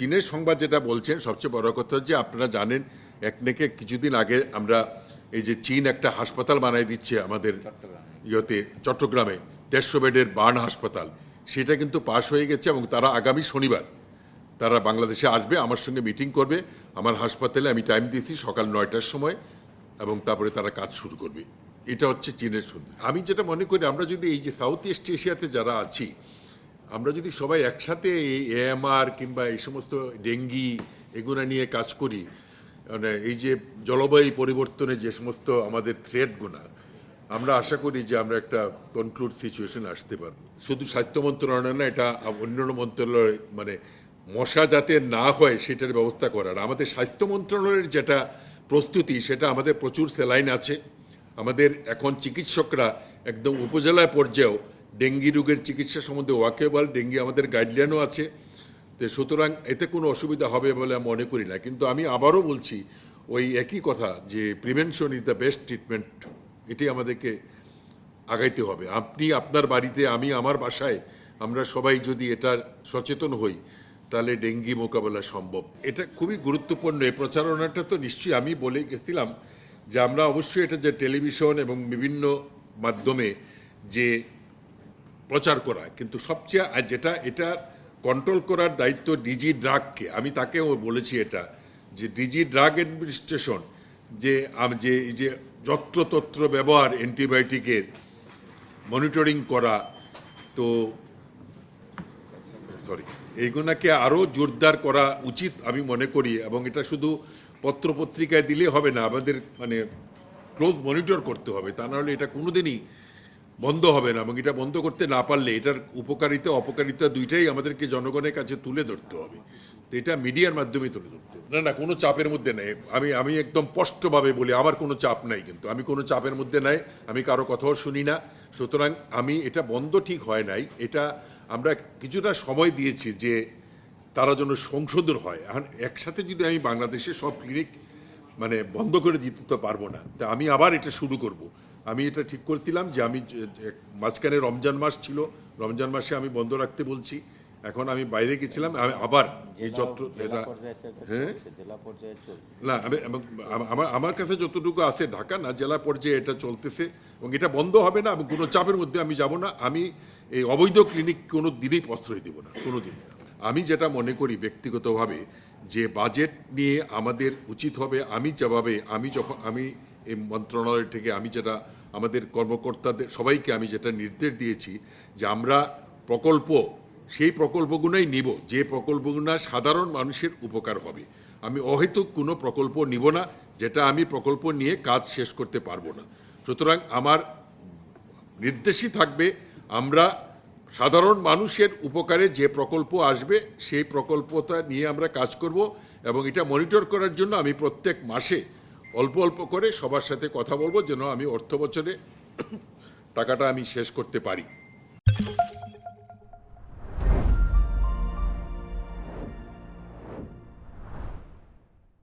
চীনের সংবাদ যেটা বলছেন সবচেয়ে বড় কথা যে আপনারা জানেন একনেকে কিছুদিন আগে আমরা এই যে চীন একটা হাসপাতাল বানাই দিচ্ছে আমাদের ইয়েতে চট্টগ্রামে 150 বেডের বার্ন হাসপাতাল, সেটা কিন্তু পাশ হয়ে গেছে এবং তারা আগামী শনিবার তারা বাংলাদেশে আসবে, আমার সঙ্গে মিটিং করবে। আমার হাসপাতালে আমি টাইম দিয়েছি সকাল 9টার সময় এবং তারপরে তারা কাজ শুরু করবে। এটা হচ্ছে চীনের সুন্দর। আমি যেটা মনে করি আমরা যদি এই যে সাউথ ইস্ট এশিয়াতে যারা আছি আমরা যদি সবাই একসাথে এই এএমআর কিংবা এই সমস্ত ডেঙ্গি এগুলো নিয়ে কাজ করি, মানে এই যে জলবায়ু পরিবর্তনে যে সমস্ত আমাদের থ্রেটগুলো, আমরা আশা করি যে আমরা একটা কনক্লুড সিচুয়েশন আসতে পারবো। শুধু স্বাস্থ্য মন্ত্রণালয় না, এটা অন্যান্য মন্ত্রণালয় মানে মশা যাতে না হয় সেটার ব্যবস্থা করার। আমাদের স্বাস্থ্য মন্ত্রণালয়ের যেটা প্রস্তুতি সেটা আমাদের প্রচুর স্যালাইন আছে, আমাদের এখন চিকিৎসকরা একদম উপজেলা পর্যায়েও ডেঙ্গি রোগের চিকিৎসা সম্বন্ধে ওয়াকেবল, ডেঙ্গি আমাদের গাইডলাইনও আছে। তো সুতরাং এতে কোনো অসুবিধা হবে বলে আমি মনে করি না। কিন্তু আমি আবারও বলছি ওই একই কথা যে prevention is the best treatment, এটি আমাদেরকে আগাইতে হবে। আপনি আপনার বাড়িতে, আমি আমার বাসায়, আমরা সবাই যদি এটা সচেতন হই তাহলে ডেঙ্গি মোকাবেলা সম্ভব। এটা খুবই গুরুত্বপূর্ণ। এই প্রচারণাটা তো নিশ্চয়ই আমি বলে গেছিলাম যে আমরা অবশ্যই এটা যে টেলিভিশন এবং বিভিন্ন মাধ্যমে যে প্রচার করা, কিন্তু সবচেয়ে যেটা এটা কন্ট্রোল করার দায়িত্ব ডিজি ড্রাগকে। আমি তাকেও বলেছি এটা যে ডিজি ড্রাগ অ্যাডমিনিস্ট্রেশন যে এই যে যত্রতত্র ব্যবহার অ্যান্টিবায়োটিকের মনিটরিং করা, তো এইগুলোকে আরও জোরদার করা উচিত আমি মনে করি। এবং এটা শুধু পত্রপত্রিকায় দিলে হবে না, আমাদের মানে ক্লোজ মনিটর করতে হবে, তা নাহলে এটা কোনোদিনই বন্ধ হবে না। এবং এটা বন্ধ করতে না পারলে এটার উপকারিতা অপকারিতা দুইটাই আমাদেরকে জনগণের কাছে তুলে ধরতে হবে। তো এটা মিডিয়ার মাধ্যমে তুলে ধরতে হবে। না, কোনো চাপের মধ্যে নেই। আমি একদম স্পষ্টভাবে বলি আমার কোনো চাপ নাই, কিন্তু আমি কোনো চাপের মধ্যে নাই, আমি কারো কথাও শুনি না। সুতরাং আমি এটা বন্ধ ঠিক হয় নাই, এটা আমরা কিছুটা সময় দিয়েছি যে তারা যেন সংশোধন হয়। এখন একসাথে যদি আমি বাংলাদেশে সব ক্লিনিক মানে বন্ধ করে দিতে তো পারবো না, তা আমি আবার এটা শুরু করব। আমি এটা ঠিক করছিলাম যে আমি মাঝখানে রমজান মাস ছিল, রমজান মাসে আমি বন্ধ রাখতে বলছি। এখন আমি বাইরে গেছিলাম, আমি আবার এই এটা হ্যাঁ না, আমার কাছে যতটুকু আছে ঢাকা না, জেলা পর্যায়ে এটা চলতেছে এবং এটা বন্ধ হবে না। এবং কোনো চাপের মধ্যে আমি যাব না। আমি এই অবৈধ ক্লিনিক কোনো দিনেই প্রশ্রয় দেব না, কোনো দিন। আমি যেটা মনে করি ব্যক্তিগতভাবে যে বাজেট নিয়ে আমাদের উচিত হবে, আমি এই মন্ত্রণালয় থেকে আমি যেটা আমাদের কর্মকর্তাদের সবাইকে আমি যেটা নির্দেশ দিয়েছি যে আমরা সেই প্রকল্পগুলোই নিব যে প্রকল্পগুলো সাধারণ মানুষের উপকার হবে। আমি অহেতুক কোনো প্রকল্প নিব না যেটা আমি প্রকল্প নিয়ে কাজ শেষ করতে পারবো না। সুতরাং আমার নির্দেশই থাকবে আমরা সাধারণ মানুষের উপকারে যে প্রকল্প আসবে সেই প্রকল্পটা নিয়ে আমরা কাজ করব। এবং এটা মনিটর করার জন্য আমি প্রত্যেক মাসে অল্প অল্প করে সবার সাথে কথা বলবো যেন আমি অর্থ বছরে টাকাটা আমি শেষ করতে পারি।